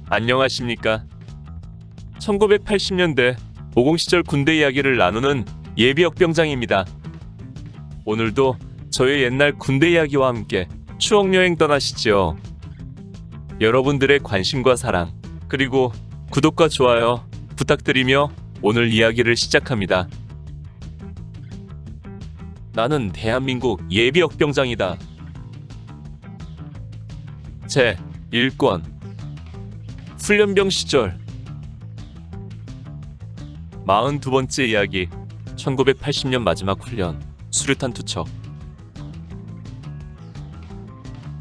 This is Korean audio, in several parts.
안녕하십니까. 1980년대 50 시절 군대 이야기를 나누는 예비역병장입니다. 오늘도 저의 옛날 군대 이야기와 함께 추억여행 떠나시죠. 여러분들의 관심과 사랑, 그리고 구독과 좋아요 부탁드리며 오늘 이야기를 시작합니다. 나는 대한민국 예비역병장이다. 제 1권 훈련병 시절 42번째 이야기 1980년 마지막 훈련 수류탄 투척.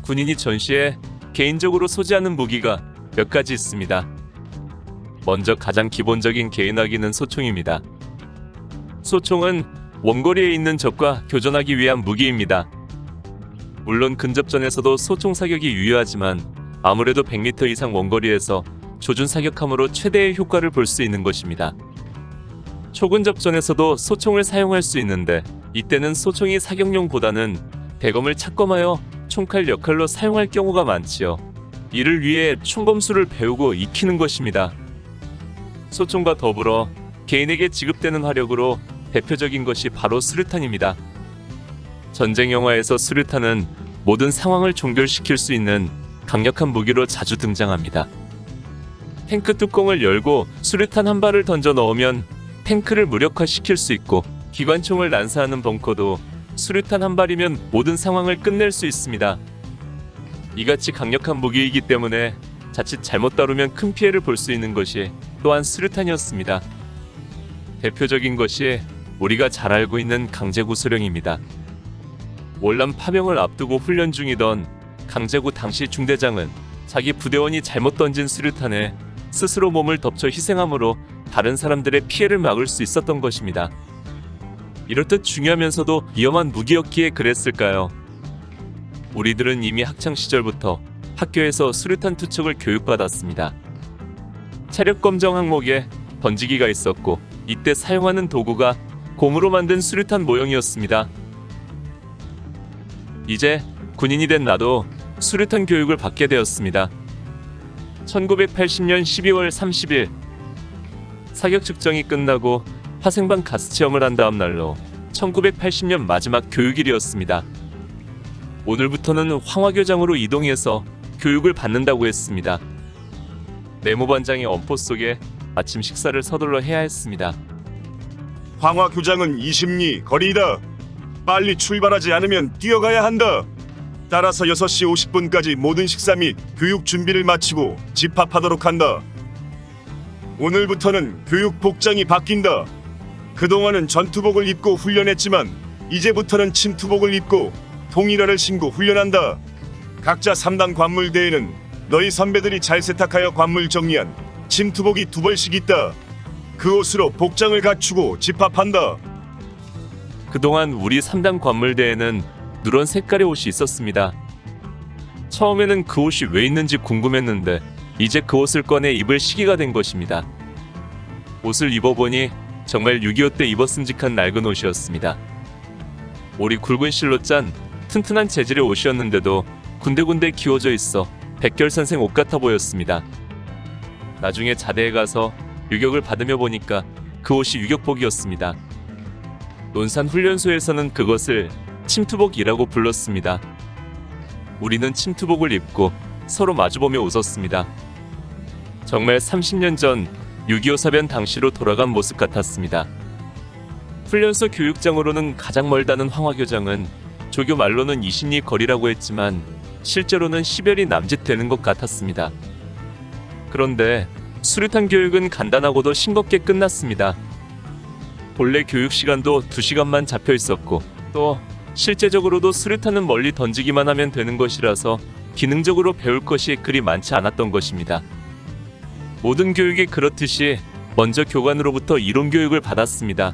군인이 전시에 개인적으로 소지하는 무기가 몇 가지 있습니다. 먼저 가장 기본적인 개인화기는 소총입니다. 소총은 원거리에 있는 적과 교전하기 위한 무기입니다. 물론 근접전에서도 소총 사격이 유효하지만 아무래도 100m 이상 원거리에서 조준 사격함으로 최대의 효과를 볼 수 있는 것입니다. 초근접전에서도 소총을 사용할 수 있는데 이때는 소총이 사격용보다는 대검을 착검하여 총칼 역할로 사용할 경우가 많지요. 이를 위해 총검수를 배우고 익히는 것입니다. 소총과 더불어 개인에게 지급되는 화력으로 대표적인 것이 바로 수류탄입니다. 전쟁 영화에서 수류탄은 모든 상황을 종결시킬 수 있는 강력한 무기로 자주 등장합니다. 탱크 뚜껑을 열고 수류탄 한 발을 던져 넣으면 탱크를 무력화시킬 수 있고, 기관총을 난사하는 벙커도 수류탄 한 발이면 모든 상황을 끝낼 수 있습니다. 이같이 강력한 무기이기 때문에 자칫 잘못 다루면 큰 피해를 볼 수 있는 것이 또한 수류탄이었습니다. 대표적인 것이 우리가 잘 알고 있는 강제구소령입니다. 월남 파병을 앞두고 훈련 중이던 강제구 당시 중대장은 자기 부대원이 잘못 던진 수류탄에 스스로 몸을 덮쳐 희생함으로 다른 사람들의 피해를 막을 수 있었던 것입니다. 이렇듯 중요하면서도 위험한 무기였기에 그랬을까요? 우리들은 이미 학창시절부터 학교에서 수류탄 투척을 교육받았습니다. 체력검정 항목에 던지기가 있었고, 이때 사용하는 도구가 곰으로 만든 수류탄 모형이었습니다. 이제 군인이 된 나도 수류탄 교육을 받게 되었습니다. 1980년 12월 30일 사격 측정이 끝나고 화생방 가스 체험을 한 다음 날로 1980년 마지막 교육일이었습니다. 오늘부터는 황화교장으로 이동해서 교육을 받는다고 했습니다. 내무반장의 엄포 속에 아침 식사를 서둘러 해야 했습니다. 황화 교장은 20리 거리이다. 빨리 출발하지 않으면 뛰어가야 한다. 따라서 6시 50분까지 모든 식사 및 교육 준비를 마치고 집합하도록 한다. 오늘부터는 교육 복장이 바뀐다. 그동안은 전투복을 입고 훈련했지만 이제부터는 침투복을 입고 통일화를 신고 훈련한다. 각자 3단 관물대에는 너희 선배들이 잘 세탁하여 관물 정리한 침투복이 2벌씩 있다. 그 옷으로 복장을 갖추고 집합한다. 그동안 우리 3단 관물대에는 누런 색깔의 옷이 있었습니다. 처음에는 그 옷이 왜 있는지 궁금했는데 이제 그 옷을 꺼내 입을 시기가 된 것입니다. 옷을 입어보니 정말 6.25 때 입었음직한 낡은 옷이었습니다. 올이 굵은 실로 짠 튼튼한 재질의 옷이었는데도 군데군데 기워져 있어 백결선생 옷 같아 보였습니다. 나중에 자대에 가서 유격을 받으며 보니까 그 옷이 유격복이었습니다. 논산 훈련소에서는 그것을 침투복이라고 불렀습니다. 우리는 침투복을 입고 서로 마주보며 웃었습니다. 정말 30년 전 6.25 사변 당시로 돌아간 모습 같았습니다. 훈련소 교육장으로는 가장 멀다는 황화교장은 조교 말로는 20리 거리라고 했지만 실제로는 10여리 남짓되는 것 같았습니다. 그런데 수류탄 교육은 간단하고도 싱겁게 끝났습니다. 본래 교육 시간도 2시간만 잡혀 있었고, 또 실제적으로도 수류탄은 멀리 던지기만 하면 되는 것이라서 기능적으로 배울 것이 그리 많지 않았던 것입니다. 모든 교육이 그렇듯이 먼저 교관으로부터 이론 교육을 받았습니다.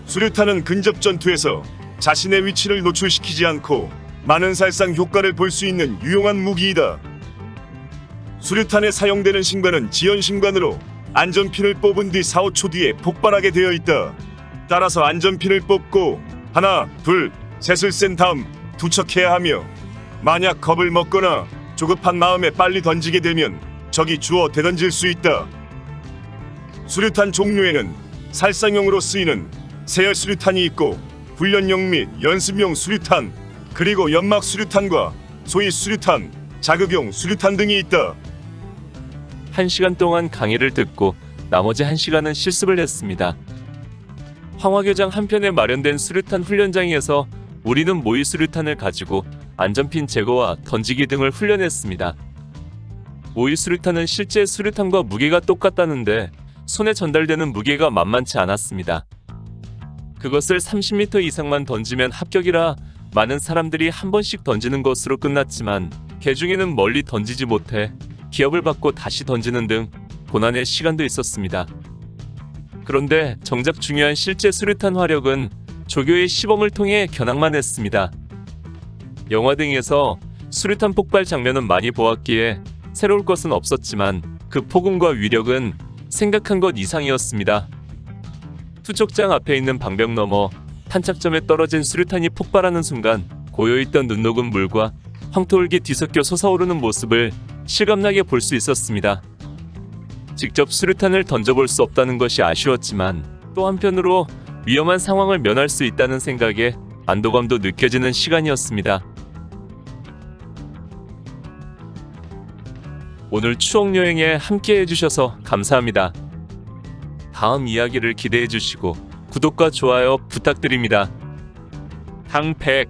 수류탄은 근접 전투에서 자신의 위치를 노출시키지 않고 많은 살상 효과를 볼 수 있는 유용한 무기이다. 수류탄에 사용되는 신관은 지연 신관으로 안전핀을 뽑은 뒤 4, 5초 뒤에 폭발하게 되어 있다. 따라서 안전핀을 뽑고 하나, 둘, 셋을 센 다음 투척해야 하며, 만약 겁을 먹거나 조급한 마음에 빨리 던지게 되면 적이 주워 대던질 수 있다. 수류탄 종류에는 살상용으로 쓰이는 세열 수류탄이 있고 훈련용 및 연습용 수류탄, 그리고 연막 수류탄과 소위 수류탄, 자극용 수류탄 등이 있다. 1시간 동안 강의를 듣고 나머지 1시간은 실습을 했습니다. 황화교장 한편에 마련된 수류탄 훈련장에서 우리는 모의 수류탄을 가지고 안전핀 제거와 던지기 등을 훈련했습니다. 모의 수류탄은 실제 수류탄과 무게가 똑같다는데 손에 전달되는 무게가 만만치 않았습니다. 그것을 30m 이상만 던지면 합격이라 많은 사람들이 한 번씩 던지는 것으로 끝났지만 개 중에는 멀리 던지지 못해 기합을 받고 다시 던지는 등 고난의 시간도 있었습니다. 그런데 정작 중요한 실제 수류탄 화력은 조교의 시범을 통해 견학만 했습니다. 영화 등에서 수류탄 폭발 장면은 많이 보았기에 새로울 것은 없었지만 그 폭음과 위력은 생각한 것 이상이었습니다. 투척장 앞에 있는 방벽 너머 탄착점에 떨어진 수류탄이 폭발하는 순간 고여있던 눈 녹은 물과 황토흙이 뒤섞여 솟아오르는 모습을 실감나게 볼 수 있었습니다. 직접 수류탄을 던져볼 수 없다는 것이 아쉬웠지만 또 한편으로 위험한 상황을 면할 수 있다는 생각에 안도감도 느껴지는 시간이었습니다. 오늘 추억여행에 함께 해주셔서 감사합니다. 다음 이야기를 기대해 주시고 구독과 좋아요 부탁드립니다. 탕팩